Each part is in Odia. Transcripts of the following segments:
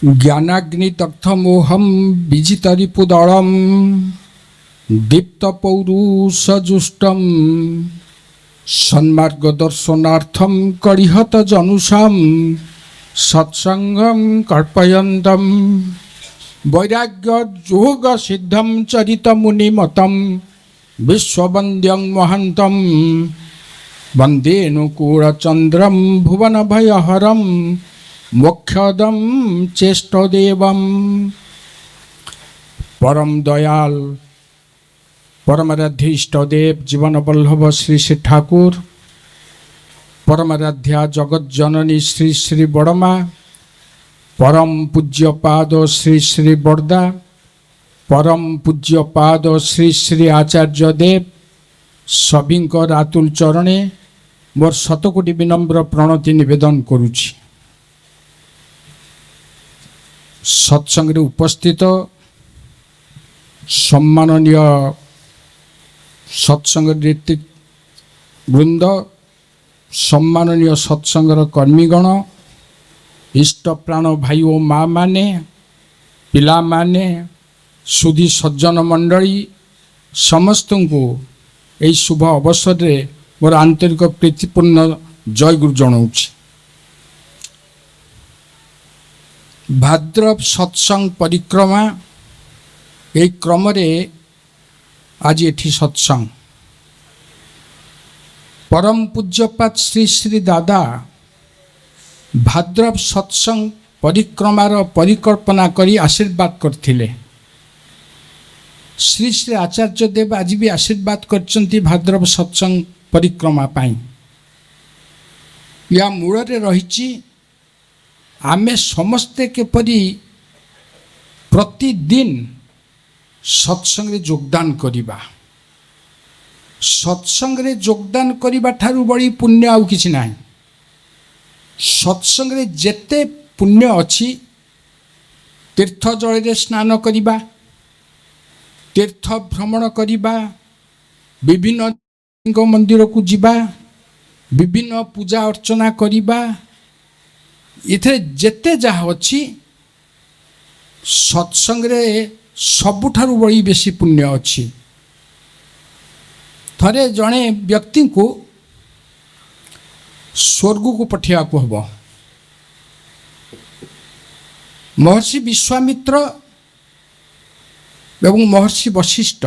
ज्ञानाग्निदग्धमोहं विजितरिपुदळं दीप्तपौरुषजुष्टं सन्मार्गदर्शनार्थं करिहतजनुषां सत्संगं कल्पयन्तं वैराग्ययोगसिद्धं चरितमुनिमतं विश्ववन्द्यं महन्तं वन्देऽनुकूलचन्द्रं भुवनभयहरं मोक्षदं चेष्टदेवं परम दयाल परमाराध्य इष्टदेव जीवन वल्लभ श्री श्री ठाकुर परमाराध्या जगत जननी श्री श्री बड़मा परम पूज्य पाद श्री श्री बड़दा परम पूज्य पाद श्री श्री आचार्य देव सभी आतुल चरणे मोर शतकोटी विनम्र प्रणति निवेदन करुछि। सत्संग उपस्थित सम्माननीय सत्संग ऋतिक वृंद सम्माननीय सत्संगर कर्मीगण इष्ट प्राण भाई और माँ माने पिला माने सुधी सज्जन मंडली समस्त को यही शुभ अवसर रे मोर आंतरिक प्रीतिपूर्ण जय गुरु जनाऊँगी। भाद्रव सत्संग परिक्रमा एक क्रम रे आज एठी सत्संग परम पूज्यपाद श्री श्री दादा भाद्रव सत्संग परिक्रमार परिकल्पना करी आशीर्वाद करथिले। श्री श्री आचार्य देव आज भी आशीर्वाद करचंती भाद्रव सत्संग परिक्रमा पाई। या मूल रे रहिची आमे समस्ते केपरी प्रतिदिन सत्संग रे योगदान करिबा। सत्संग रे योगदान करिबा ठारू बड़ी पुण्य आउ किछि नाही। सत्संग रे जेते पुण्य अछि तीर्थ जल रे स्नान करिबा तीर्थ भ्रमण करिबा विभिन्न मंदिर को जिबा विभिन्न पूजा अर्चना करिबा इथे जेते जहा अच्छी सत्संग रे सबुठारु बड़ी बेसी पुण्य अच्छी। थरे जड़े व्यक्ति को स्वर्ग को पठिया को हबो। महर्षि विश्वामित्र एवं महर्षि वशिष्ठ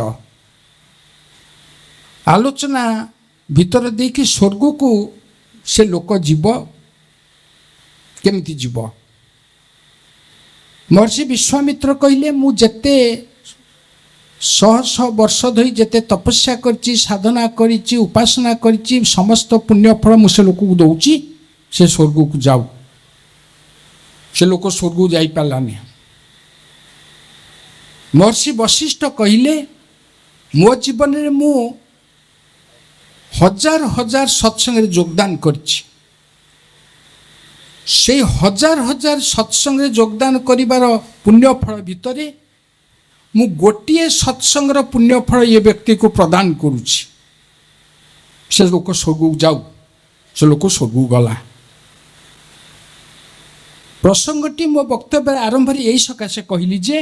आलोचना भीतर देखि स्वर्ग को से लोक जीव केमिति जीव। महर्षि विश्वामित्र कहले मु जेते शह शह वर्ष धरी जेते तपस्या करची साधना करची उपासना करची समस्त पुण्य फल मु से लोक को दउची से स्वर्ग को जाऊ। से लोक स्वर्ग जाई पालानी। महर्षि वशिष्ठ कहले मो जीवन रे मु हजार हजार सत्संग रे योगदान करची। से हजार हजार सत्संग रे योगदान करिवार पुण्य फल भितर मु गोटिए सत्संग पुण्य फल ये व्यक्ति को प्रदान करुछि। से लोक स्वर्ग जाऊ से लोक स्वर्ग गला। प्रसंगटी मो वक्तव्य आरंभ यही सकाशे कहली जे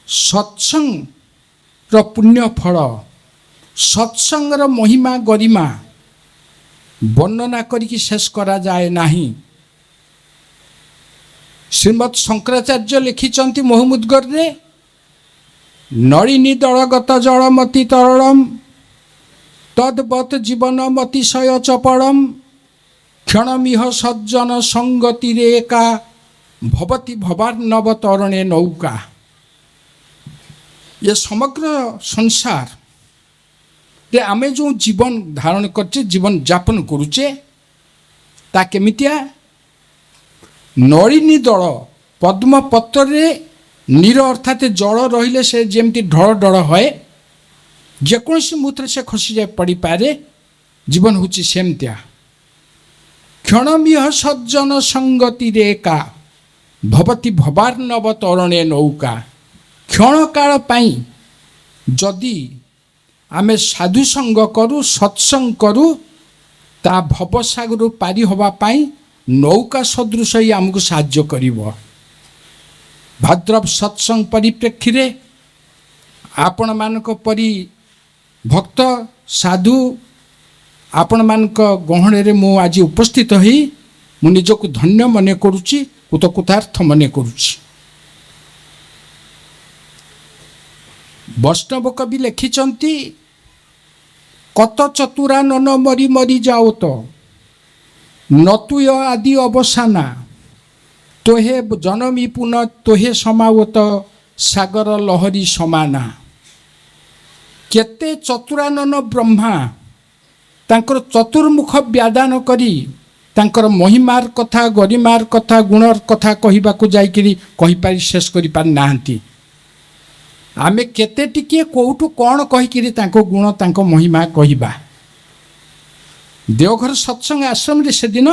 सत्संग पुण्य फल सत्संग महिमा गरिमा वर्णना करिकी शेष करा जाए नाही। श्रीमद शंकराचार्य लिखिचंती मोहमुद्गर रे नलिनी दलगत जलमति तरलम तद्वत जीवन मतिशय चपलम क्षणमिह सज्जन संगति रेका भवति भवार्णव तरणे नौका। ये समग्र संसार रे आमे जो जीवन धारण करचे जीवन यापन करुचे ता केमितिया नलिनी दल पद्म पत्र रे नीर अर्थात जल रहिले से जेमती ढल ढल है जेकोसी मुहूर्त से खसी जाए पड़ी पारे जीवन होची सेमतिया। क्षणमिह सज्जन संगति रेका भवति भवार्णव तरणे नौका। क्षण काल पाई जदि आमे साधु संग करू सत्संग करू ता भवसागर पारी हवा पाई नौका सदृश ही आमको साहाय्य करिवो। भद्रव सत्संग परिप्रेक्षी रे आपण मानक परी भक्त साधु आपण मानक गहणे रे मु आज उपस्थित होई मु निजको धन्य मने करूची कृतकृतार्थ मने करूची। वैष्णव कवि लिखिचंती कत चतुरा नन मरी मरी जाओ तो नतुय आदि अवसाना तोहे जनमी पुनः तोहे समावत सागर लहरी समाना। केते चतुरानन ब्रह्मा तांकर चतुर्मुख व्यादान करी तांकर महिमार कथा गरिमार कथा गुणर कथा कहिबाकू जाइकरी कहि पारि शेष करि पार नाहंती। आमे केते टिके कोउठु कोन कहिकरी तांको गुण तांको महिमा कहिबा। देवघर सत्संग आश्रम रे से दिन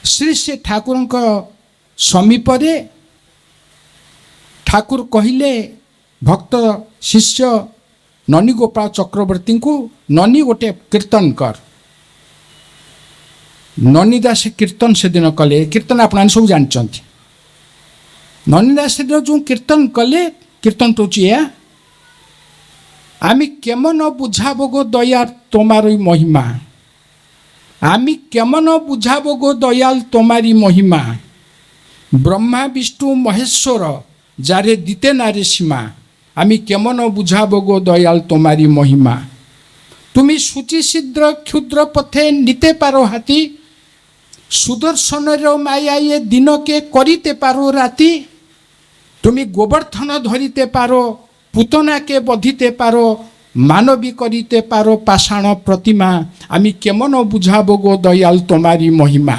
श्री श्री ठाकुरଙ୍କ समीपरे ठाकुर कहिले भक्त शिष्य ननी गोपाल चक्रवर्ती को ननी गोटे कीर्तन कर। ननी दास कीर्तन से दिन कले कीर्तन आप सब जानते। ननी दास से दिन जो कीर्तन कले कीर्तन तो आमी केमन बुझाब गो दयाल तोमारी महिमा आमी केमन बुझाब गो दयाल तोमारी महिमा ब्रह्मा विष्णु महेश्वर जारे दिते नारे सीमा आमी केमन बुझाब गो दयाल तोमारी महिमा। तुमी सूचि शीघ्र क्षुद्र पथे नीते पारो हाथी सुदर्शन माया ये दिन के करिते पारो राति तुमी गोवर्धन धरिते पारो पुतना के बधिते पारो मानवी करिते पारो पाषाण प्रतिमा आमी केमन बुझाब गो दयाल तोमारी महिमा।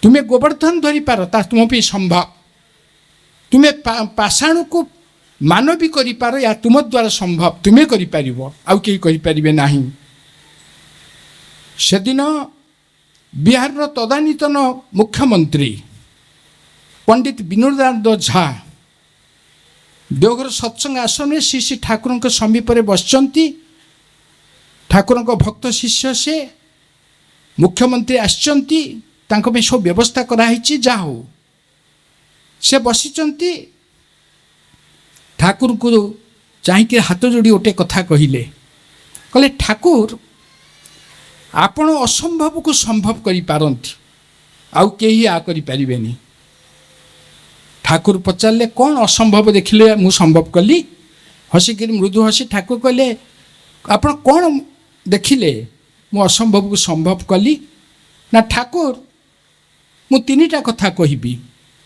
तुम्हें गोवर्धन धरी पार ता तुम भी संभव तुम्हें पाषाण को मानवी करि पारो या तुम द्वारा संभव तुम्हें करि परिबो आउ केही करि परिबे नाही। सेदिन बिहार रो तदानीतन मुख्यमंत्री पंडित विनोदानंद झा देवघर सत्संग आश्रम में श्री श्री ठाकुर समीप बसचंती। ठाकुर भक्त शिष्य से मुख्यमंत्री आसचंती तांको में सब व्यवस्था कराई जा हो से बसीचंती। ठाकुर को चाहिए हाथ जोड़ी गोटे कथा कहले कहले ठाकुर आपण असंभव को संभव करि पारंती आउ केही आ करि परिबेनी। ठाकुर पचारे कौन असंभव देखिले मु संभव कली हसिक मृदु हसी ठाकुर कहले आपण कौन देखिले मु असंभव को संभव कली ना ठाकुर मु तीनिटा कथा कहबी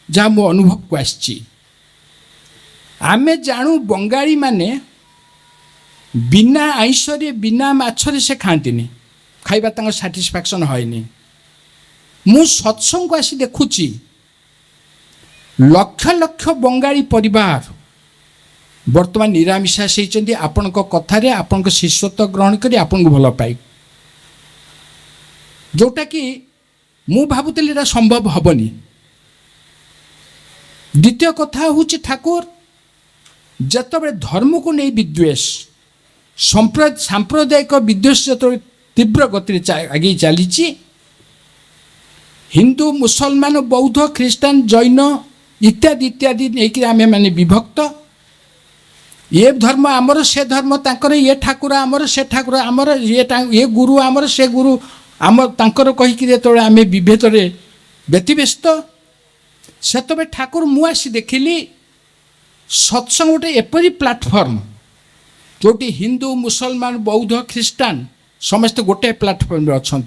जहाँ मो अनुभव को आसची। आमे जानू बंगाली माने बिना आईसरे बिना माछरे से खाती खाइबा तांको सैटिस्फैक्शन होइनी। मु सत्संग को आसी देखुची लक्ष लक्ष बंगाली परिवार वर्तमान निरामिषास होती आपण कथार आपण शिष्यत्व ग्रहण कर आपन को भल पाई जोटा कि मु भावुली संभव हेनी। द्वितीय कथा हूँ ठाकुर जिते धर्म को नहीं विद्वेष सांप्रदायिक विद्वेष जो तीव्र गति आगे चली हिंदू मुसलमान बौद्ध ख्रीष्टान जैन इत्यादि इत्यादि नहीं आम मैंने विभक्त ये धर्म आमर से धर्म तांकर ये ठाकुर आमर से ठाकुर आमर ये गुरु आमर से गुरु आम तांकर कहीकि जो आम विभेद व्यतिव्यस्त से तबे ठाकुर मुआसी देखिली सत्संग गोटे एपरी प्लाटफर्म जोटी हिंदू मुसलमान बौद्ध ख्रीष्टान समस्त गोटे प्लाटफर्म अच्छा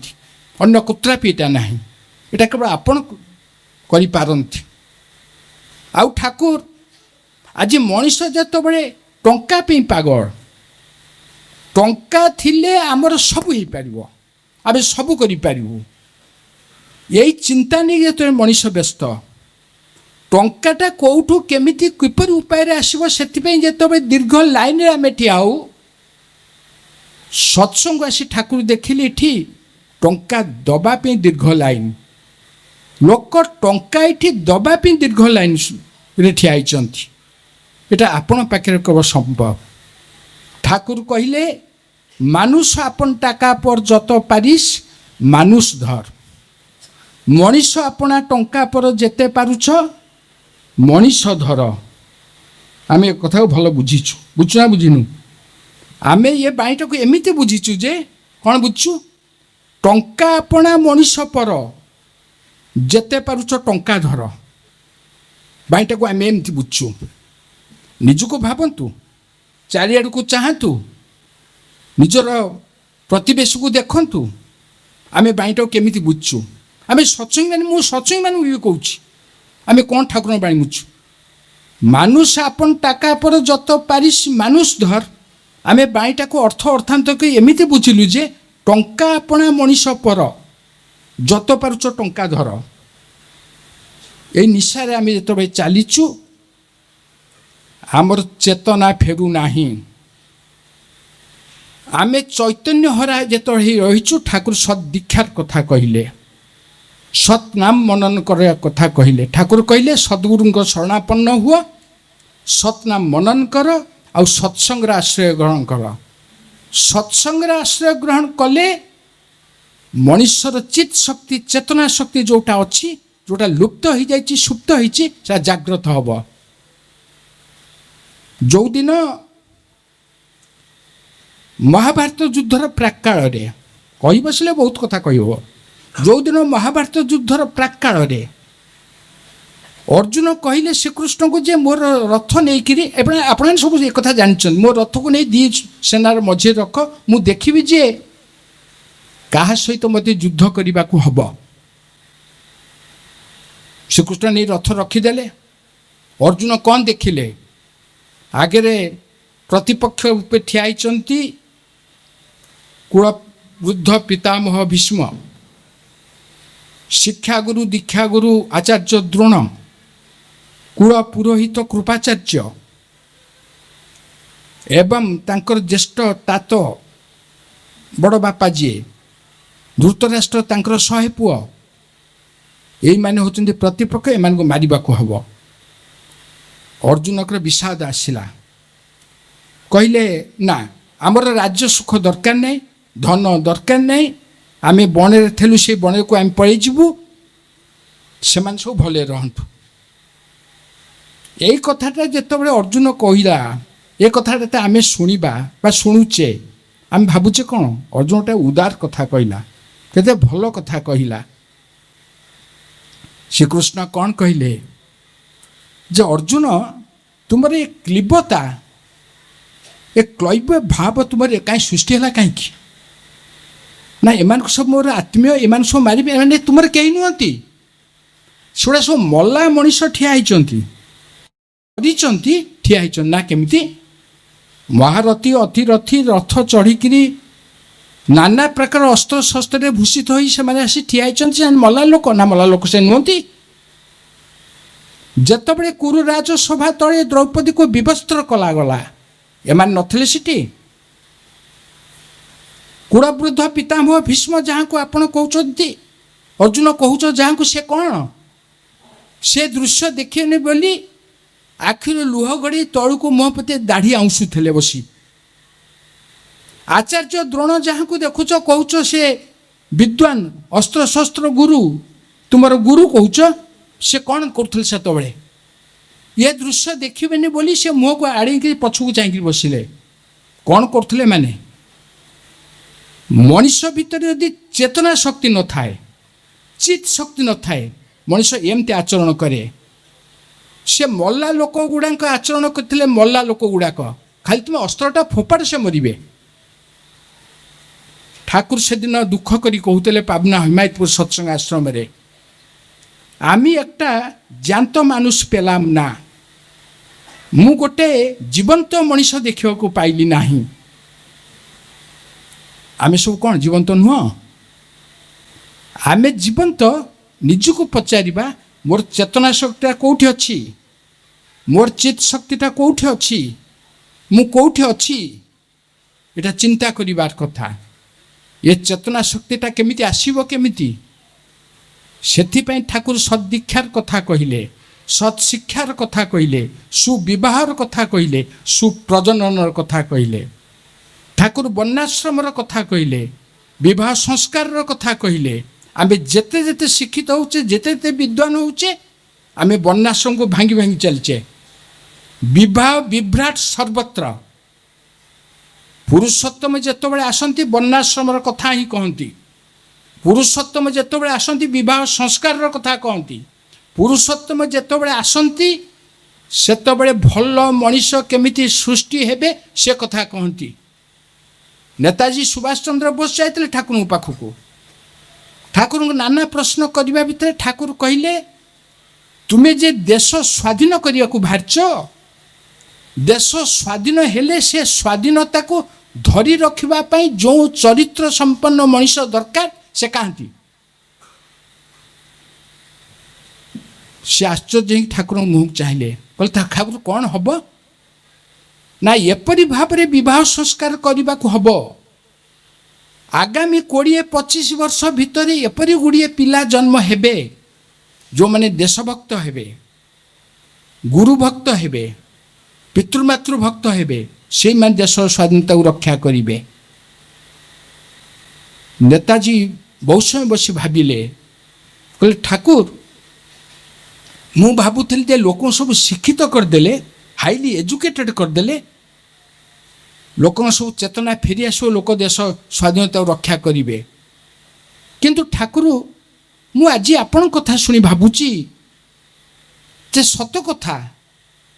अन्य कुत्रापि एटा नहीं एटा केवल आपण करि पारंती। आउ ठाकुर आज मनीष जो बड़े टंका पागल टंका थिले आमर सब हो पार आम सब कर यही चिंता नहीं जो मनीष व्यस्त टंकाटा कौठू केमिति किपर उपाय आसो से जो दीर्घ लाइन आम ठिया सत्संग आसी ठाकुर देखिले ये टंका दबापी दीर्घ लाइन लोक टंका ये दबापी दीर्घ लाइन रे ठिया एटा आपण पाखे केवल संभव। ठाकुर कहले मानुष आपन टाका पर जत पारिस मानुष धर मनीष अपना टंका पर जेते पारुछ ମଣିଷ ଧର। ଆମେ ଏ କଥାକୁ ଭଲ ବୁଝିଛୁ, ବୁଝୁ ନା ବୁଝିନୁ? ଆମେ ଏ ବାଣୀଟାକୁ ଏମିତି ବୁଝିଛୁ ଯେ କ'ଣ ବୁଝିଛୁ? ଟଙ୍କା ଆପଣା ମଣିଷ ପର, ଯେତେ ପାରୁଛ ଟଙ୍କା ଧର। ବାଣୀଟାକୁ ଆମେ ଏମିତି ବୁଝୁଛୁ। ନିଜକୁ ଭାବନ୍ତୁ, ଚାରିଆଡ଼କୁ ଚାହାନ୍ତୁ, ନିଜର ପ୍ରତିବେଶକୁ ଦେଖନ୍ତୁ। ଆମେ ବାଣୀଟାକୁ କେମିତି ବୁଝୁଛୁ? ଆମେ ସତ୍ସଙ୍ଗୀ ମାନେ, ମୁଁ ସତ୍ସଙ୍ଗୀ ମାନଙ୍କୁ ବି କହୁଛି, ଆମେ କ'ଣ ଠାକୁରଙ୍କ ବାଣୀ ବୁଝୁଛୁ? মানুষ আপন টাকা পর যত পারিস মানুষ ধর। ଆମେ ବାଣୀଟାକୁ ଅର୍ଥାନ୍ତକୁ ଏମିତି ବୁଝିଲୁ ଯେ ଟଙ୍କା ଆପଣା ମଣିଷ ପର, ଯତ ପାରୁଛ ଟଙ୍କା ଧର। ଏଇ ନିଶାରେ ଆମେ ଯେତେବେଳେ ଚାଲିଛୁ, ଆମର ଚେତନା ଫେରୁନାହିଁ। ଆମେ ଚୈତନ୍ୟ ହରା ଯେତେବେଳେ ରହିଛୁ, ଠାକୁର ସତ୍ ଦୀକ୍ଷାର କଥା କହିଲେ, ସତ୍ ନାମ ମନନ କରିବା କଥା କହିଲେ। ଠାକୁର କହିଲେ ସଦ୍ଗୁରୁଙ୍କ ଶରଣାପନ୍ନ ହୁଅ, ସତ୍ ନାମ ମନନ କର, ଆଉ ସତ୍ସଙ୍ଗର ଆଶ୍ରୟ ଗ୍ରହଣ କର। ସତ୍ସଙ୍ଗର ଆଶ୍ରୟ ଗ୍ରହଣ କଲେ ମଣିଷର ଚିତ୍ ଶକ୍ତି, ଚେତନା ଶକ୍ତି ଯେଉଁଟା ଅଛି, ଯେଉଁଟା ଲୁପ୍ତ ହୋଇଯାଇଛି, ସୁପ୍ତ ହୋଇଛି, ସେଟା ଜାଗ୍ରତ ହେବ। ଯେଉଁଦିନ ମହାଭାରତ ଯୁଦ୍ଧର ପ୍ରାକ୍କାଳରେ, କହି ବସିଲେ ବହୁତ କଥା କହିବ। ଯେଉଁଦିନ ମହାଭାରତ ଯୁଦ୍ଧର ପ୍ରାକ୍କାଳରେ ଅର୍ଜୁନ କହିଲେ ଶ୍ରୀକୃଷ୍ଣଙ୍କୁ ଯେ ମୋର ରଥ ନେଇକିରି, ଆପଣମାନେ ସବୁ ଏ କଥା ଜାଣିଛନ୍ତି, ମୋ ରଥକୁ ନେଇ ଦୁଇ ସେନାର ମଝିରେ ରଖ, ମୁଁ ଦେଖିବି ଯେ କାହା ସହିତ ମୋତେ ଯୁଦ୍ଧ କରିବାକୁ ହେବ। ଶ୍ରୀକୃଷ୍ଣ ନେଇ ରଥ ରଖିଦେଲେ। ଅର୍ଜୁନ କ'ଣ ଦେଖିଲେ? ଆଗରେ ପ୍ରତିପକ୍ଷ ରୂପେ ଠିଆ ହେଇଛନ୍ତି କୁଳବୃଦ୍ଧ ପିତାମହ ଭୀଷ୍ମ, ଶିକ୍ଷାଗୁରୁ ଦୀକ୍ଷାଗୁରୁ ଆଚାର୍ଯ୍ୟ ଦ୍ରୋଣ, କୁଳ ପୁରୋହିତ କୃପାଚାର୍ଯ୍ୟ ଏବଂ ତାଙ୍କର ଜ୍ୟେଷ୍ଠ ତାତ ବଡ଼ ବାପା ଯିଏ ଧୃତରାଷ୍ଟ୍ର, ତାଙ୍କର 100 ପୁଅ। ଏଇମାନେ ହେଉଛନ୍ତି ପ୍ରତିପକ୍ଷ, ଏମାନଙ୍କୁ ମାରିବାକୁ ହେବ। ଅର୍ଜୁନଙ୍କର ବିଷାଦ ଆସିଲା। କହିଲେ ନା, ଆମର ରାଜ୍ୟ ସୁଖ ଦରକାର ନାହିଁ, ଧନ ଦରକାର ନାହିଁ, ଆମେ ବଣରେ ଥିଲୁ, ସେଇ ବଣକୁ ଆମେ ପଳେଇଯିବୁ, ସେମାନେ ସବୁ ଭଲରେ ରହନ୍ତୁ। ଏଇ କଥାଟା ଯେତେବେଳେ ଅର୍ଜୁନ କହିଲା, ଏ କଥାଟା ଆମେ ଶୁଣିବା ବା ଶୁଣୁଛେ, ଆମେ ଭାବୁଛେ କ'ଣ ଅର୍ଜୁନଟା ଉଦାର କଥା କହିଲା, କେତେ ଭଲ କଥା କହିଲା। ଶ୍ରୀକୃଷ୍ଣ କ'ଣ କହିଲେ ଯେ ଅର୍ଜୁନ, ତୁମର ଏ କ୍ଳୀବତା, ଏ କ୍ଳୈବ ଭାବ ତୁମର କାହିଁ ସୃଷ୍ଟି ହେଲା କାହିଁକି? ନା ଏମାନଙ୍କୁ ସବୁ ମୋର ଆତ୍ମୀୟ, ଏମାନେ ସବୁ ମାରିବେ, ଏମାନେ ତୁମର କେହି ନୁହନ୍ତି। ସେଗୁଡ଼ା ସବୁ ମଲା ମଣିଷ ଠିଆ ହେଇଛନ୍ତି, କରିଛନ୍ତି, ଠିଆ ହେଇଛନ୍ତି। ନା କେମିତି? ମହାରଥୀ ଅତିରଥୀ ରଥ ଚଢ଼ିକିରି ନାନା ପ୍ରକାର ଅସ୍ତ୍ରଶସ୍ତ୍ରରେ ଭୂଷିତ ହୋଇ ସେମାନେ ଆସି ଠିଆ ହେଇଛନ୍ତି। ସେମାନେ ମଲା ଲୋକ? ନା ମଲା ଲୋକ ସେ ନୁହନ୍ତି। ଯେତେବେଳେ କୁରୁ ରାଜସଭା ତଳେ ଦ୍ରୌପଦୀକୁ ବିବସ୍ତ୍ର କଲାଗଲା, ଏମାନେ ନଥିଲେ ସେଠି। କୁଳବୃଦ୍ଧ ପିତାମହ ଭୀଷ୍ମ ଯାହାଙ୍କୁ ଆପଣ କହୁଛନ୍ତି, ଅର୍ଜୁନ କହୁଛ ଯାହାଙ୍କୁ, ସେ କ'ଣ? ସେ ଦୃଶ୍ୟ ଦେଖିବେନି ବୋଲି ଆଖିରୁ ଲୁହ ଗଡ଼ି ତଳକୁ ମୁହଁ ପୋତି ଦାଢ଼ି ଆଉଁସୁଥିଲେ ବସି। ଆଚାର୍ଯ୍ୟ ଦ୍ରୋଣ ଯାହାଙ୍କୁ ଦେଖୁଛ, କହୁଛ ସେ ବିଦ୍ୱାନ, ଅସ୍ତ୍ରଶସ୍ତ୍ର ଗୁରୁ, ତୁମର ଗୁରୁ କହୁଛ, ସେ କ'ଣ କରୁଥିଲେ ସେତେବେଳେ? ଏ ଦୃଶ୍ୟ ଦେଖିବେନି ବୋଲି ସେ ମୁହଁକୁ ଆଡ଼େଇକି ପଛକୁ ଚାହିଁକିରି ବସିଲେ। କ'ଣ କରୁଥିଲେ ମାନେ? ମଣିଷ ଭିତରେ ଯଦି ଚେତନା ଶକ୍ତି ନଥାଏ, ଚିତ୍ ଶକ୍ତି ନଥାଏ, ମଣିଷ ଏମିତି ଆଚରଣ କରେ। ସେ ମଲା ଲୋକ ଗୁଡ଼ାକ ଆଚରଣ କରିଥିଲେ। ମଲା ଲୋକ ଗୁଡ଼ାକ ଖାଲି ତୁମେ ଅସ୍ତ୍ରଟା ଫୋପାଡ଼, ସେ ମରିବେ। ଠାକୁର ସେଦିନ ଦୁଃଖ କରି କହୁଥିଲେ ପାବନା হিমায়তপুর সৎসঙ্গ আশ্রমে, আমি একটা জ্যান্ত মানুষ পেলাম না, ମୁଁ ଗୋଟେ ଜୀବନ୍ତ ମଣିଷ ଦେଖିବାକୁ ପାଇଲି ନାହିଁ। ଆମେ ସବୁ କ'ଣ ଜୀବନ୍ତ ନୁହଁ? ଆମେ ଜୀବନ୍ତ। ନିଜକୁ ପଚାରିବା, ମୋର ଚେତନା ଶକ୍ତିଟା କେଉଁଠି ଅଛି? ମୋର ଚିତ୍ ଶକ୍ତିଟା କେଉଁଠି ଅଛି? ମୁଁ କେଉଁଠି ଅଛି? ଏଇଟା ଚିନ୍ତା କରିବାର କଥା। ଏ ଚେତନା ଶକ୍ତିଟା କେମିତି ଆସିବ? କେମିତି? ସେଥିପାଇଁ ଠାକୁର ସଦ୍ଦୀକ୍ଷାର କଥା କହିଲେ, ସତ୍ଶିକ୍ଷାର କଥା କହିଲେ, ସୁବିବାହର କଥା କହିଲେ, ସୁପ୍ରଜନନର କଥା କହିଲେ। ଠାକୁର ବର୍ଣ୍ଣାଶ୍ରମର କଥା କହିଲେ, ବିବାହ ସଂସ୍କାରର କଥା କହିଲେ। ଆମେ ଯେତେ ଯେତେ ଶିକ୍ଷିତ ହେଉଛେ, ଯେତେ ଯେତେ ବିଦ୍ୱାନ ହେଉଛେ, आमे वर्णाश्रम को भांगी भांगी चलचे विवाह विभ्राट सर्वत्र पुरुषोत्तम जेतबेले आसंती वर्णाश्रम कथा ही कहती पुरुषोत्तम जेतबेले आसंती विवाह संस्कार कथा कहती पुरुषोत्तम जेतबेले आसंती सेतबेले भल मनीष केमिति सृष्टि हेबे से कथा कहती नेताजी सुभाष चंद्र बोस जाते ठाकुर पाखक ठाकुर नाना प्रश्न करने भितर ठाकुर कहले तुम्हें जे देश स्वाधीन करने को बाहरच देश स्वाधीन हेले से स्वाधीनता को धरी रखापी जो चरित्र संपन्न मनीष दरकार से कहती से आश्चर्य ठाकुर मुह चाहिए कहते ठाकुर कौन हम ना एपरी भाव में विवाह संस्कार करने को हम आगामी 20-25 वर्ष भितर एपरी गुड़िए पिला जन्म हेबे जो माने देशभक्त हेबे गुरुभक्त हेबे पितृमातृभक्त हेबे से माने देश स्वाधीनता को रक्षा करिवे। नेताजी बहुत समय बसी भाविले कहले ठाकुर मु भावुଥିଲି जे लोक सब शिक्षित करदेले हाईली एजुकेटेड करदेले लोक सब चेतना फेरी आसो लोक देश स्वाधीनता रक्षा करेंगे किंतु ठाकुर मु आज आपण कथा शुणी भावुची जे सत कथा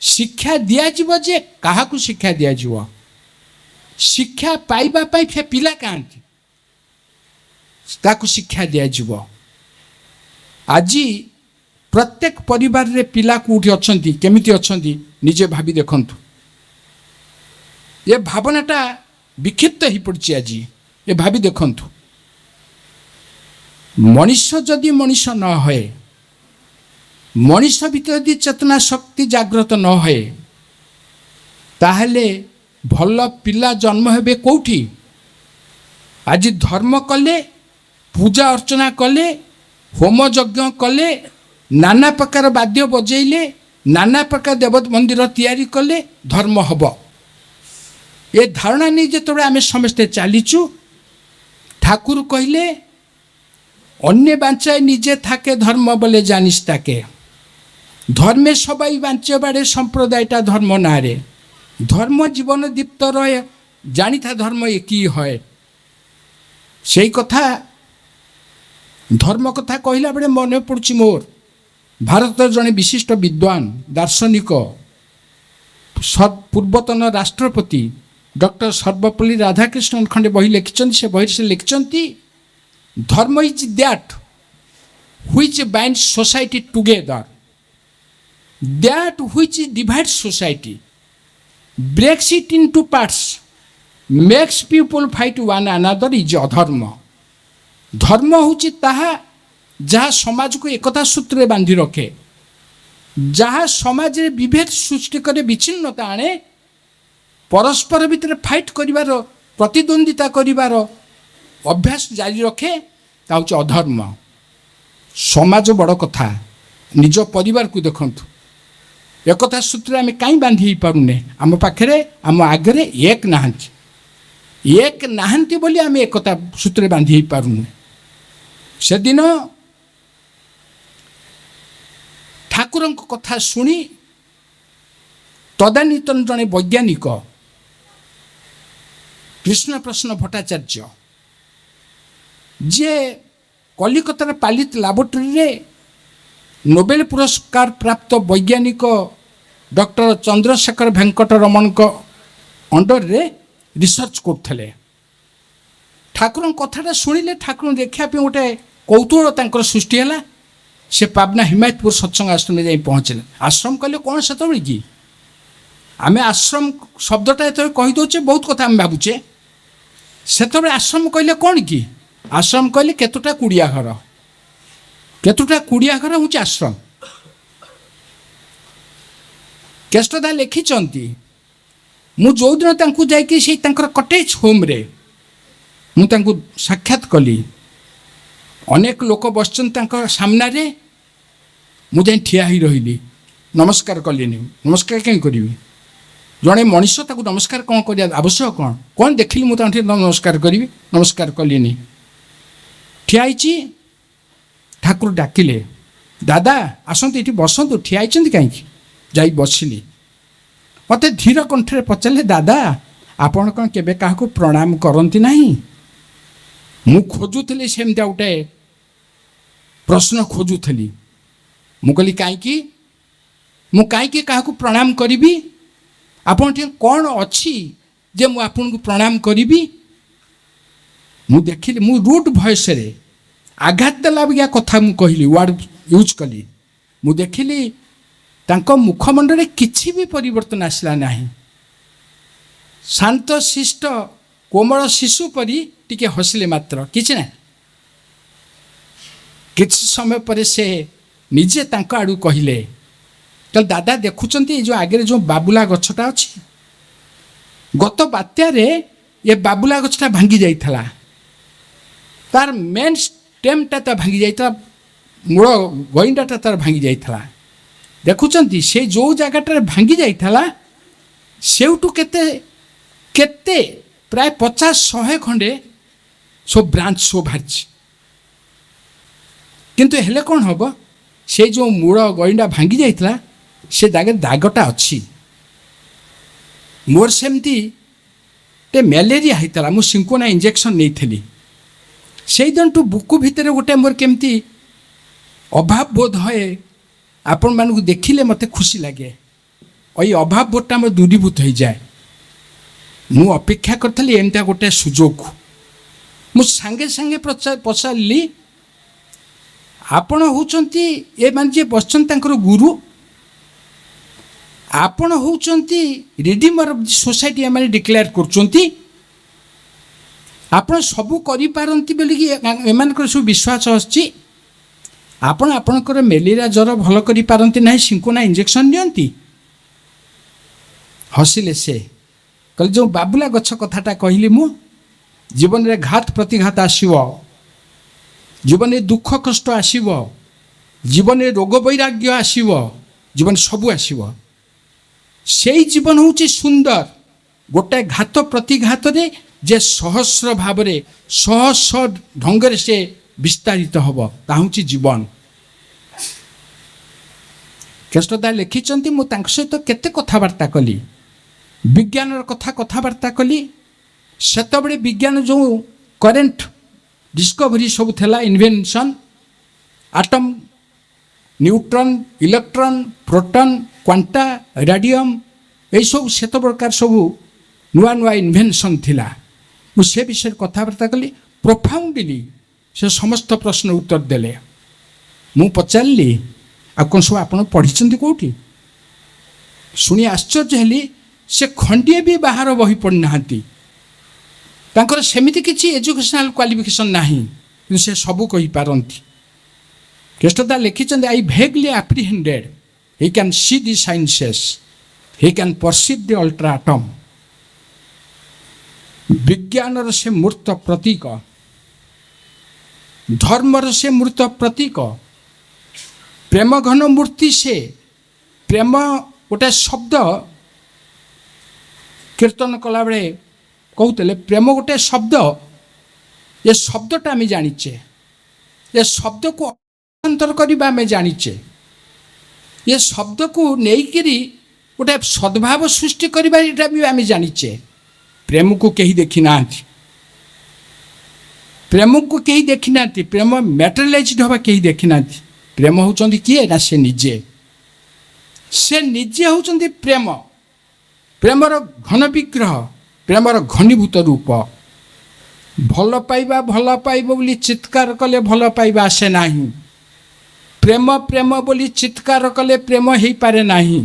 शिक्षा दिया जे क्या शिक्षा दिया शिक्षा पाइबा पाई फे पिला कहाँती ताकू शिक्षा दिया आज प्रत्येक परिवार रे पिला कोठी अछंती केमिति अछंती निजे भाभी देखंतु ये भावनाटा विक्षिप्त हो पड़ी आज ये भाभी देखंतु मनीष जदि मनीष न होए मनीष भीतर यदि चेतना शक्ति जागृत न होए ताहले भल पिला जन्म हेबे कोठी आज धर्म कले पूजा अर्चना कले होम यज्ञ कले नाना प्रकार वाद्य बजेले नाना प्रकार देव मंदिर तैयारी कले धर्म हब ये धारणा नहीं जो आम समस्ते चलीचु ठाकुर कहले अन्य बांचाए निजे थाके धर्म बोले जानिस ताके धर्मे सबाई बांचे बाड़े संप्रदायटा धर्म नारे धर्म जीवन दीप्त रहे जानी था धर्म एक ही है से कथा धर्म कथा कहला बेले मन पड़ुछि मोर भारत जड़े विशिष्ट विद्वान दार्शनिक पूर्वतन राष्ट्रपति डॉक्टर सर्वपल्ली राधाकृष्णन खंडे बही लिखिं से बही से लिखिं dharma is that which bind society together that which divide society breaks it into parts makes people fight one another is adharma धर्म होची ताहा जहाँ समाज को एकता सूत्र बांधि रखे जहाँ समाज रे विभेद सृष्टि करे विच्छिन्नता आने परस्पर भितर फाइट करिवार प्रतिद्वंदिता करिवार अभ्यास जारी रखे ता होची अधर्म समाज बड़ कथा निज परिवार को देखंतु एकता सूत्र आम कहीं बांधि पारुने आम पाखे आम आगे एक नहांती बोली आम एकता सूत्र बांधि पारुने से दिन ठाकुर कथा शुणी तदानीतन जड़े वैज्ञानिक कृष्ण प्रश्न भट्टाचार्य जे कलिकतार पालित लैबोरेटरी नोबेल पुरस्कार प्राप्त वैज्ञानिक डॉक्टर चंद्रशेखर वेंकट रमन अंडर रे रिसर्च करते ठाकुर कथाटा शुणिले ठाकुर देखा गोटे कौतूहल सृष्टि है से पाबना हिमायतपुर सत्संग आश्रम में पहुँचले आश्रम कहले कौन से कि आम आश्रम शब्दटा ये कहीदे बहुत कथा आम भावुचे से आश्रम कहले कौन कि आश्रम कहले केतोटा कुड़िया घर हूँ आश्रम केष्टदा लिखिं मु जो दिन जाकि कटेज होम रे मु साक्षात कली अनेक लोक बसन सामना रे मु जाई ठिया ही रही नमस्कार कली नमस्कार कहीं करी जड़े मनीष ताकू नमस्कार कौन कर आवश्यक कौन देखिली मुझे नमस्कार करी नमस्कार कली ठियाई ठाकुर डाकिले ଦାଦା ଆସନ୍ତୁ ଏଠି ବସନ୍ତୁ, ଠିଆ ହେଇଛନ୍ତି କାହିଁକି? ଯାଇ ବସିଲି। ମୋତେ ଧୀର କଣ୍ଠରେ ପଚାରିଲେ, ଦାଦା ଆପଣ କ'ଣ କେବେ କାହାକୁ ପ୍ରଣାମ କରନ୍ତି ନାହିଁ? ମୁଁ ଖୋଜୁଥିଲି ସେମିତିଆ ଗୋଟେ ପ୍ରଶ୍ନ ଖୋଜୁଥିଲି। ମୁଁ କହିଲି କାହିଁକି? ମୁଁ କାହିଁକି କାହାକୁ ପ୍ରଣାମ କରିବି? ଆପଣ ଟିକେ କ'ଣ ଅଛି ଯେ ମୁଁ ଆପଣଙ୍କୁ ପ୍ରଣାମ କରିବି? ମୁଁ ଦେଖିଲି, ମୁଁ ରୁଟ୍ ଭଏସ୍ରେ ଆଘାତ ଦେଲା ବାଗିଆ କଥା ମୁଁ କହିଲି, ୱାର୍ଡ଼ ୟୁଜ୍ କଲି। ମୁଁ ଦେଖିଲି ତାଙ୍କ ମୁଖମଣ୍ଡଳରେ କିଛି ବି ପରିବର୍ତ୍ତନ ଆସିଲା ନାହିଁ। ଶାନ୍ତ ଶିଷ୍ଟ କୋମଳ ଶିଶୁ ପରି ଟିକେ ହସିଲେ ମାତ୍ର, କିଛି ନାହିଁ। କିଛି ସମୟ ପରେ ସେ ନିଜେ ତାଙ୍କ ଆଡ଼କୁ କହିଲେ, ତାହେଲେ ଦାଦା ଦେଖୁଛନ୍ତି ଏ ଯେଉଁ ଆଗରେ ଯେଉଁ ବାବୁଲା ଗଛଟା ଅଛି, ଗତ ବାତ୍ୟାରେ ଏ ବାବୁଲା ଗଛଟା ଭାଙ୍ଗି ଯାଇଥିଲା। ତାର ମେନ୍ ଷ୍ଟେମ୍ଟା ତ ଭାଙ୍ଗି ଯାଇଥିଲା, ମୂଳ ଗଇଣ୍ଡାଟା ତାର ଭାଙ୍ଗି ଯାଇଥିଲା। ଦେଖୁଛନ୍ତି ସେ ଯେଉଁ ଜାଗାଟାରେ ଭାଙ୍ଗି ଯାଇଥିଲା ସେଇଠୁ କେତେ କେତେ ପ୍ରାୟ 50-100 ଖଣ୍ଡେ ସବୁ ବ୍ରାଞ୍ଚ ସବୁ ବାହାରିଛି। କିନ୍ତୁ ହେଲେ କ'ଣ ହେବ, ସେ ଯେଉଁ ମୂଳ ଗଇଣ୍ଡା ଭାଙ୍ଗି ଯାଇଥିଲା ସେ ଜାଗାରେ ଦାଗଟା ଅଛି। ମୋର ସେମିତି ଟେ ମ୍ୟାଲେରିଆ ହେଇଥିଲା, ମୁଁ ସିଙ୍କୋନା ଇଞ୍ଜେକ୍ସନ୍ ନେଇଥିଲି। ସେଇଦିନଠୁ ବୁକୁ ଭିତରେ ଗୋଟେ ମୋର କେମିତି ଅଭାବ ବୋଧ ହୁଏ। ଆପଣମାନଙ୍କୁ ଦେଖିଲେ ମୋତେ ଖୁସି ଲାଗେ, ଏଇ ଅଭାବ ବୋଧଟା ମୋର ଦୂରୀଭୂତ ହୋଇଯାଏ। ମୁଁ ଅପେକ୍ଷା କରିଥିଲି ଏମିତିଆ ଗୋଟେ ସୁଯୋଗକୁ। ମୁଁ ସାଙ୍ଗେ ସାଙ୍ଗେ ପଚାରିଲି, ଆପଣ ହେଉଛନ୍ତି ଏମାନେ ଯିଏ ବସିଛନ୍ତି ତାଙ୍କର ଗୁରୁ? ଆପଣ ହେଉଛନ୍ତି ରିଡିମର ଅଫ୍ ଦି ସୋସାଇଟି ଏମାନେ ଡିକ୍ଲେୟାର କରୁଛନ୍ତି? ଆପଣ ସବୁ କରିପାରନ୍ତି ବୋଲିକି ଏମାନଙ୍କର ସବୁ ବିଶ୍ୱାସ ଅଛି? ଆପଣ ଆପଣଙ୍କର ମ୍ୟାଲେରିଆ ଜ୍ୱର ଭଲ କରିପାରନ୍ତି ନାହିଁ, ସିଙ୍କୋନା ଇଞ୍ଜେକ୍ସନ୍ ନିଅନ୍ତି? ହସିଲେ ସେ, କହିଲେ ଯେଉଁ ବାବୁଲା ଗଛ କଥାଟା କହିଲି ମୁଁ, ଜୀବନରେ ଘାତ ପ୍ରତିଘାତ ଆସିବ, ଜୀବନରେ ଦୁଃଖ କଷ୍ଟ ଆସିବ, ଜୀବନରେ ରୋଗ ବୈରାଗ୍ୟ ଆସିବ, ଜୀବନ ସବୁ ଆସିବ। ସେଇ ଜୀବନ ହେଉଛି ସୁନ୍ଦର, ଗୋଟାଏ ଘାତ ପ୍ରତିଘାତରେ ଯେ ସହସ୍ର ଭାବରେ ଶହ ଢଙ୍ଗରେ ସେ ବିସ୍ତାରିତ ହେବ, ତାହା ହେଉଛି ଜୀବନ। କେଷ୍ଟଦା ଲେଖିଛନ୍ତି, ମୁଁ ତାଙ୍କ ସହିତ କେତେ କଥାବାର୍ତ୍ତା କଲି, ବିଜ୍ଞାନର କଥାବାର୍ତ୍ତା କଲି। ସେତେବେଳେ ବିଜ୍ଞାନ ଯେଉଁ କରେଣ୍ଟ ଡିସ୍କଭରି ସବୁ ଥିଲା, invention, atom, neutron, electron, proton, quanta, radium, ଏଇସବୁ ସେତେବେଳକାର ସବୁ ନୂଆ ନୂଆ ଇନଭେନସନ୍ ଥିଲା। ମୁଁ ସେ ବିଷୟରେ କଥାବାର୍ତ୍ତା କଲି। ପ୍ରୋଫାଉଣ୍ଡଲି ସେ ସମସ୍ତ ପ୍ରଶ୍ନ ଉତ୍ତର ଦେଲେ। ମୁଁ ପଚାରିଲି, ଆଉ କ'ଣ ସବୁ ଆପଣ ପଢ଼ିଛନ୍ତି କେଉଁଠି? ଶୁଣି ଆଶ୍ଚର୍ଯ୍ୟ ହେଲି, ସେ ଖଣ୍ଡିଏ ବି ବାହାର ବହି ପଢ଼ିନାହାନ୍ତି। ତାଙ୍କର ସେମିତି କିଛି ଏଜୁକେସନାଲ୍ କ୍ୱାଲିଫିକେସନ୍ ନାହିଁ, କିନ୍ତୁ ସେ ସବୁ କହିପାରନ୍ତି। କେଷ୍ଟଦା ଲେଖିଛନ୍ତି, I vaguely apprehended he can see the sciences, he can perceive the ultra atom. ବିଜ୍ଞାନର ସେ ମୂର୍ତ୍ତ ପ୍ରତୀକ, ଧର୍ମର ସେ ମୂର୍ତ୍ତ ପ୍ରତୀକ, ପ୍ରେମ ଘନ ମୂର୍ତ୍ତି ସେ। ପ୍ରେମ ଗୋଟେ ଶବ୍ଦ କୀର୍ତ୍ତନ କଲାବେଳେ କହୁଥିଲେ, ପ୍ରେମ ଗୋଟେ ଶବ୍ଦ, ଏ ଶବ୍ଦଟା ଆମେ ଜାଣିଛେ, ଏ ଶବ୍ଦକୁ ଅର୍ଥାନ୍ତର କରିବା ଆମେ ଜାଣିଛେ, ଏ ଶବ୍ଦକୁ ନେଇକିରି ଗୋଟେ ସଦ୍ଭାବ ସୃଷ୍ଟି କରିବା ଏଇଟା ବି ଆମେ ଜାଣିଛେ। ପ୍ରେମକୁ କେହି ଦେଖିନାହାନ୍ତି, ପ୍ରେମକୁ କେହି ଦେଖିନାହାନ୍ତି, ପ୍ରେମ ମ୍ୟାଟେରିଆଲାଇଜ୍ଡ ହେବା କେହି ଦେଖିନାହାନ୍ତି। ପ୍ରେମ ହେଉଛନ୍ତି କିଏ ନା ସେ ନିଜେ, ସେ ନିଜେ ହେଉଛନ୍ତି ପ୍ରେମ, ପ୍ରେମର ଘନ ବିଗ୍ରହ, ପ୍ରେମର ଘନୀଭୂତ ରୂପ। ଭଲ ପାଇବା ବୋଲି ଚିତ୍କାର କଲେ ଭଲ ପାଇବା ଆସେ ନାହିଁ। ପ୍ରେମ ବୋଲି ଚିତ୍କାର କଲେ ପ୍ରେମ ହେଇପାରେ ନାହିଁ।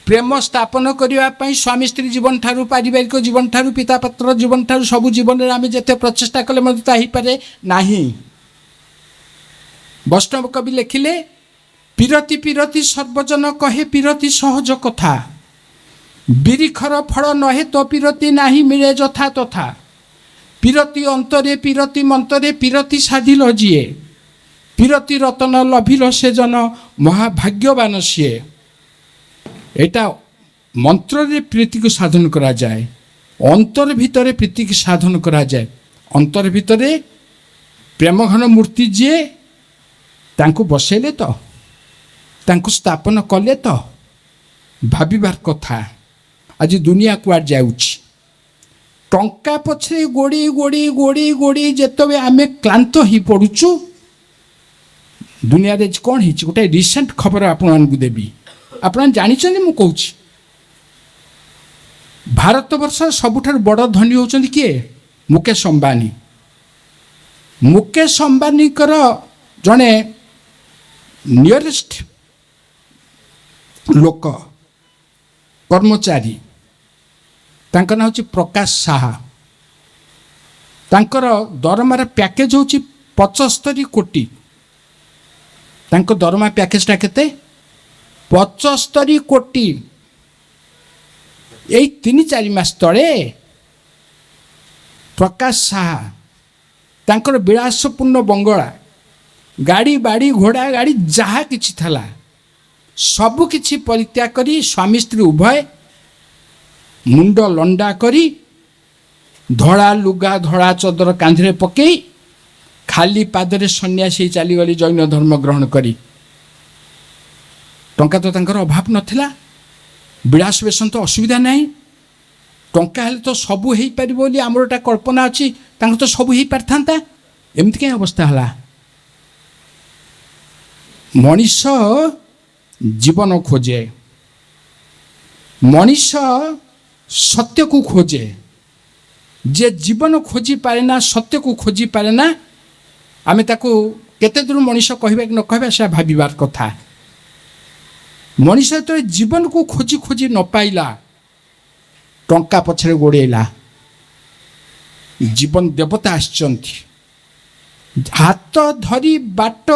ପ୍ରେମ ସ୍ଥାପନ କରିବା ପାଇଁ ସ୍ୱାମୀ ସ୍ତ୍ରୀ ଜୀବନ ଠାରୁ, ପାରିବାରିକ ଜୀବନ ଠାରୁ, ପିତାପତ୍ର ଜୀବନ ଠାରୁ ସବୁ ଜୀବନରେ ଆମେ ଯେତେ ପ୍ରଚେଷ୍ଟା କଲେ ମଧ୍ୟ ତାହା ହେଇପାରେ ନାହିଁ। ବୈଷ୍ଣବ କବି ଲେଖିଲେ, ପିରତି ପିରତି ସର୍ବଜନ କହେ ପିରତି ସହଜ କଥା, ବିରିଖର ଫଳ ନହେ ତ ପିରତି ନାହିଁ ମିଳେ ଯଥା ତଥା। ପିରତି ଅନ୍ତରେ ପିରତି ମନ୍ତରେ ପିରତି ସାଧିଲ ଯିଏ, ପିରତି ରତନ ଲଭିଲ ସେ ଜନ ମହାଭାଗ୍ୟବାନ ସିଏ। ଏଇଟା ମନ୍ତ୍ରରେ ପ୍ରୀତିକୁ ସାଧନ କରାଯାଏ, ଅନ୍ତର ଭିତରେ ପ୍ରୀତିକୁ ସାଧନ କରାଯାଏ। ଅନ୍ତର ଭିତରେ ପ୍ରେମ ଘନ ମୂର୍ତ୍ତି ଯିଏ, ତାଙ୍କୁ ବସେଇଲେ ତ, ତାଙ୍କୁ ସ୍ଥାପନ କଲେ ତ। ଭାବିବାର କଥା ଆଜି ଦୁନିଆ କୁଆଡ଼େ ଯାଉଛି। ଟଙ୍କା ପଛରେ ଗୋଡ଼ି ଗୋଡ଼ି ଗୋଡ଼ି ଗୋଡ଼ି ଯେତେବେଳେ ଆମେ କ୍ଳାନ୍ତ ହୋଇପଡ଼ୁଛୁ, ଦୁନିଆରେ କ'ଣ ହେଇଛି ଗୋଟେ ରିସେଣ୍ଟ ଖବର ଆପଣମାନଙ୍କୁ ଦେବି। ଆପଣ ଜାଣିଛନ୍ତି ମୁଁ କହୁଛି, ଭାରତବର୍ଷର ସବୁଠାରୁ ବଡ଼ ଧନୀ ହେଉଛନ୍ତି କିଏ? ମୁକେଶ ଅମ୍ବାନୀ। ମୁକେଶ ଅମ୍ବାନୀଙ୍କର ଜଣେ ନିୟରେଷ୍ଟ ଲୋକ, କର୍ମଚାରୀ, ତାଙ୍କ ନାଁ ହେଉଛି ପ୍ରକାଶ ସାହା। ତାଙ୍କର ଦରମାର ପ୍ୟାକେଜ ହେଉଛି 75 କୋଟି। ତାଙ୍କ ଦରମା ପ୍ୟାକେଜଟା କେତେ? 75 କୋଟି। ଏଇ 3-4 ମାସ ତଳେ ପ୍ରକାଶ ସାହା ତାଙ୍କର ବିଳାସପୂର୍ଣ୍ଣ ବଙ୍ଗଳା, ଗାଡ଼ି ବାଡ଼ି ଘୋଡ଼ା ଗାଡ଼ି ଯାହା କିଛି ଥିଲା ସବୁ କିଛି ପରିତ୍ୟାଗ କରି ସ୍ୱାମୀ ସ୍ତ୍ରୀ ଉଭୟ ମୁଣ୍ଡ ଲଣ୍ଡା କରି ଧଳା ଲୁଗା ଧଳା ଚଦର କାନ୍ଧରେ ପକେଇ ଖାଲି ପାଦରେ ସନ୍ନ୍ୟାସୀ ଚାଲିଗଲି ଜୈନ ଧର୍ମ ଗ୍ରହଣ କରି। ଟଙ୍କା ତ ତାଙ୍କର ଅଭାବ ନଥିଲା, ବିଳାସ ବେଶନ ତ ଅସୁବିଧା ନାହିଁ। ଟଙ୍କା ହେଲେ ତ ସବୁ ହେଇପାରିବ ବୋଲି ଆମର ଗୋଟେ କଳ୍ପନା ଅଛି, ତାଙ୍କର ତ ସବୁ ହେଇପାରିଥାନ୍ତା। ଏମିତି କାହିଁ ଅବସ୍ଥା ହେଲା? ମଣିଷ ଜୀବନ ଖୋଜେ, ମଣିଷ ସତ୍ୟକୁ ଖୋଜେ। ଯେ ଜୀବନ ଖୋଜି ପାରେ ନା, ସତ୍ୟକୁ ଖୋଜି ପାରେ ନା, ଆମେ ତାକୁ କେତେ ଦୂର ମଣିଷ କହିବା କି ନ କହିବା ସେଟା ଭାବିବାର କଥା। ମଣିଷ ଯେତେବେଳେ ଜୀବନକୁ ଖୋଜି ଖୋଜି ନ ପାଇଲା, ଟଙ୍କା ପଛରେ ଗୋଡ଼େଇଲା, ଜୀବନ ଦେବତା ଆସିଛନ୍ତି, ହାତ ଧରି ବାଟ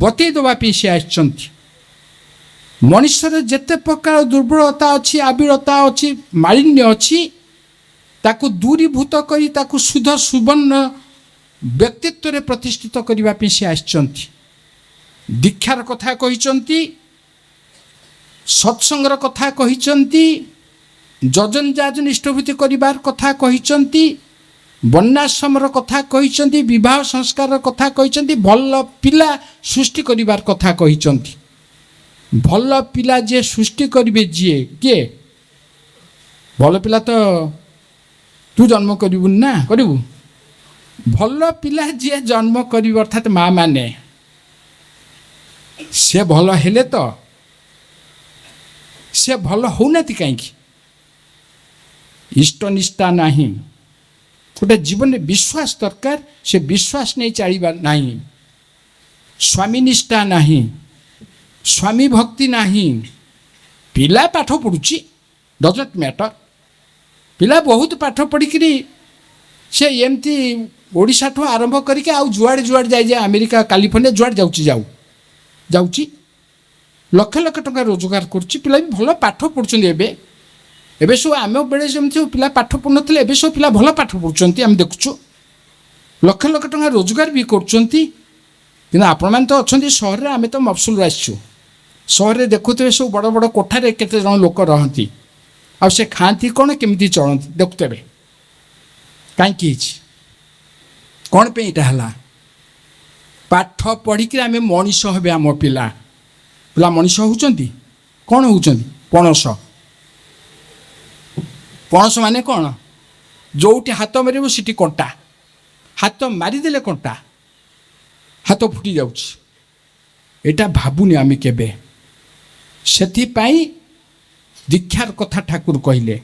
ବତେଇ ଦେବା ପାଇଁ ସେ ଆସିଛନ୍ତି। ମଣିଷର ଯେତେ ପ୍ରକାର ଦୁର୍ବଳତା ଅଛି, ଆବିଳତା ଅଛି, ମାଳିନ୍ୟ ଅଛି, ତାକୁ ଦୂରୀଭୂତ କରି ତାକୁ ଶୁଦ୍ଧ ସୁବର୍ଣ୍ଣ ବ୍ୟକ୍ତିତ୍ୱରେ ପ୍ରତିଷ୍ଠିତ କରିବା ପାଇଁ ସେ ଆସିଛନ୍ତି। ଦୀକ୍ଷାର କଥା କହିଛନ୍ତି, ସତ୍ସଙ୍ଗର କଥା କହିଛନ୍ତି, ଯଜନ ଯାଜନ ଇଷ୍ଟଭୂତି କରିବାର କଥା କହିଛନ୍ତି, ବର୍ଣ୍ଣାଶ୍ରମର କଥା କହିଛନ୍ତି, ବିବାହ ସଂସ୍କାରର କଥା କହିଛନ୍ତି, ଭଲ ପିଲା ସୃଷ୍ଟି କରିବାର କଥା କହିଛନ୍ତି। ଭଲ ପିଲା ଯିଏ ସୃଷ୍ଟି କରିବେ, ଯିଏ କିଏ? ଭଲ ପିଲା ତ ତୁ ଜନ୍ମ କରିବୁନି ନା, କରିବୁ? ଭଲ ପିଲା ଯିଏ ଜନ୍ମ କରିବେ ଅର୍ଥାତ୍ ମା ମାନେ, ସେ ଭଲ ହେଲେ ତ। ସେ ଭଲ ହଉନାହାନ୍ତି କାହିଁକି? ଇଷ୍ଟନିଷ୍ଠା ନାହିଁ, ଗୋଟେ ଜୀବନରେ ବିଶ୍ୱାସ ଦରକାର, ସେ ବିଶ୍ୱାସ ନେଇ ଚାଳିବା ନାହିଁ। ସ୍ୱାମୀ ନିଷ୍ଠା ନାହିଁ, ସ୍ୱାମୀ ଭକ୍ତି ନାହିଁ। ପିଲା ପାଠ ପଢ଼ୁଛି, ଡଜଣ୍ଟ ମ୍ୟାଟର। ପିଲା ବହୁତ ପାଠ ପଢ଼ିକିରି ସେ ଏମିତି ଓଡ଼ିଶାଠୁ ଆରମ୍ଭ କରିକି ଆଉ ଯୁଆଡ଼େ ଯୁଆଡ଼େ ଯାଇ ଆମେରିକା କାଲିଫର୍ଣ୍ଣିଆ ଯୁଆଡ଼େ ଯାଉଛି ଲକ୍ଷ ଲକ୍ଷ ଟଙ୍କା ରୋଜଗାର କରୁଛି। ପିଲା ବି ଭଲ ପାଠ ପଢ଼ୁଛନ୍ତି। ଏବେ ସବୁ ଆମ ବେଳେ ଯେମିତି ପିଲା ପାଠ ପଢ଼ୁନଥିଲେ, ଏବେ ସବୁ ପିଲା ଭଲ ପାଠ ପଢ଼ୁଛନ୍ତି, ଆମେ ଦେଖୁଛୁ। ଲକ୍ଷ ଲକ୍ଷ ଟଙ୍କା ରୋଜଗାର ବି କରୁଛନ୍ତି। କିନ୍ତୁ ଆପଣମାନେ ତ ଅଛନ୍ତି ସହରରେ, ଆମେ ତ ମଫସୁଲରୁ ଆସିଛୁ। ସହରରେ ଦେଖୁଥିବେ ସବୁ ବଡ଼ ବଡ଼ କୋଠାରେ କେତେ ଜଣ ଲୋକ ରହନ୍ତି, ଆଉ ସେ ଖାଆନ୍ତି କ'ଣ, କେମିତି ଚଳନ୍ତି ଦେଖୁଥିବେ। କାହିଁକି ହେଇଛି? କ'ଣ ପାଇଁ ଏଇଟା ହେଲା? ପାଠ ପଢ଼ିକି ଆମେ ମଣିଷ ହେବେ। ଆମ ପିଲା ମଣିଷ ହେଉଛନ୍ତି, କ'ଣ ହେଉଛନ୍ତି? ପଣସ। ପଣସ ମାନେ କ'ଣ? ଯେଉଁଠି ହାତ ମାରିବ ସେଠି କଣ୍ଟା, ହାତ ମାରିଦେଲେ କଣ୍ଟା, ହାତ ଫୁଟି ଯାଉଛି। ଏଇଟା ଭାବୁନି ଆମେ କେବେ। ସେଥିପାଇଁ ଦୀକ୍ଷାର କଥା ଠାକୁର କହିଲେ,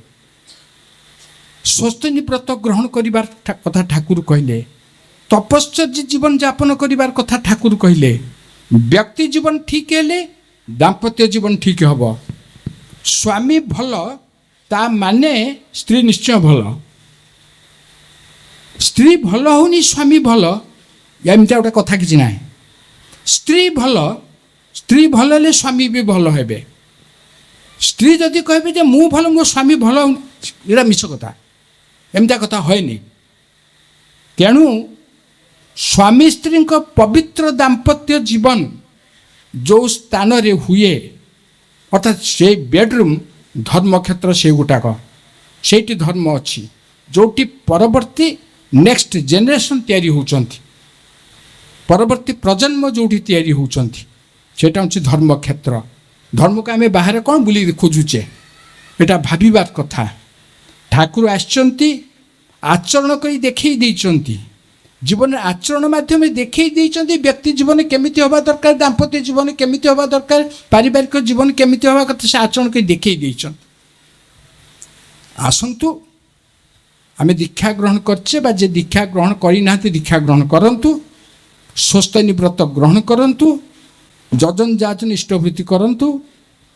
ସ୍ୱସ୍ତିନୀ ବ୍ରତ ଗ୍ରହଣ କରିବାର କଥା ଠାକୁର କହିଲେ, ତପଶ୍ଚର୍ଯ୍ୟ ଜୀବନ ଯାପନ କରିବାର କଥା ଠାକୁର କହିଲେ। ବ୍ୟକ୍ତି ଜୀବନ ଠିକ୍ ହେଲେ ଦାମ୍ପତ୍ୟ ଜୀବନ ଠିକ୍ ହେବ। ସ୍ୱାମୀ ଭଲ, ତା ମାନେ ସ୍ତ୍ରୀ ନିଶ୍ଚୟ ଭଲ। ସ୍ତ୍ରୀ ଭଲ ହେଉନି, ସ୍ୱାମୀ ଭଲ, ଏମିତିଆ ଗୋଟେ କଥା କିଛି ନାହିଁ। ସ୍ତ୍ରୀ ଭଲ ହେଲେ ସ୍ୱାମୀ ବି ଭଲ ହେବେ। ସ୍ତ୍ରୀ ଯଦି କହିବେ ଯେ ମୁଁ ଭଲ, ମୋ ସ୍ୱାମୀ ଭଲ ହେଉନି, ଏଇଟା ମିଛ କଥା, ଏମିତିଆ କଥା ହଏନି। ତେଣୁ ସ୍ୱାମୀ ସ୍ତ୍ରୀଙ୍କ ପବିତ୍ର ଦାମ୍ପତ୍ୟ ଜୀବନ ଯେଉଁ ସ୍ଥାନରେ ହୁଏ, ଅର୍ଥାତ୍ ସେଇ ବେଡ଼ରୁମ୍ ଧର୍ମକ୍ଷେତ୍ର, ସେଗୁଟାକ ସେଇଠି ଧର୍ମ ଅଛି, ଯେଉଁଠି ପରବର୍ତ୍ତୀ ନେକ୍ସଟ ଜେନେରେସନ୍ ତିଆରି ହେଉଛନ୍ତି। परवर्ती प्रजन्म जोठी तैयारी होउचंती सेटा होची धर्मक्षेत्र। धर्म को आम बाहर कौन बुली खोजुचे एटा भाविबार कथा। ठाकुर आसचंती आचरण करी देखई देइचंती जीवन आचरण माध्यम देखई देइचंती व्यक्ति जीवन केमिति होबा दरकार, दाम्पत्य जीवन केमिति होबा दरकार, पारिवारिक जीवन केमिति होबा कथा से आचरण करी देखई देइचंती। आसंतु आमे दीक्षा ग्रहण करछे बा जे दीक्षा ग्रहण करी नाते दीक्षा ग्रहण करंतु, स्वस्थनी व्रत ग्रहण करंतु, जजन जाचन इष्टभूति करंतु,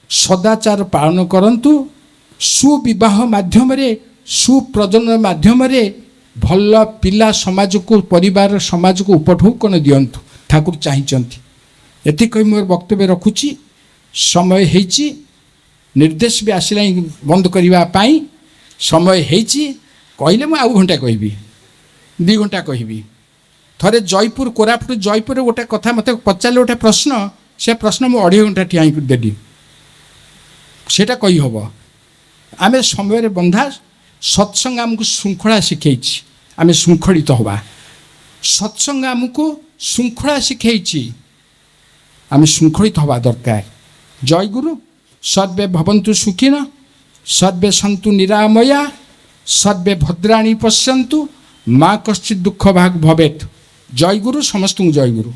सदाचार पालन करंतु, सुविवाह माध्यम रे सुप्रजनन माध्यम रे भल पिला समाज को परिवार समाज को उपढौकन दियंतु ठाकुर चाहिचंती। एति कहि मोर वक्तव्य रखुची। समय हेची निर्देश भी आसिला बंद करिवा पाई समय हेची कहले मु आउ घंटा कहबी 2 घंटा कहबी। थरे जयपुर कोरापुट जयपुर गोटे कथा मते पचारे गोटे प्रश्न से प्रश्न मु 2.5 घंटा ठिया देली सेटा कही हबो। आमे समय रे बंधा सत्संग आमको श्रृंखला शिखेछि आमे श्रृंखलित हवा। सत्संग आमको श्रृंखला शिखेछि आमे श्रृंखलित हवा दरकार। जय गुरु। सर्वे भवन्तु सुखिनः, सर्वे सन्तु निरामया, सर्वे भद्राणि पश्यन्तु, मा कश्चित् दुःख भाग् भवेत्। जय गुरु। समस्त जय गुरु।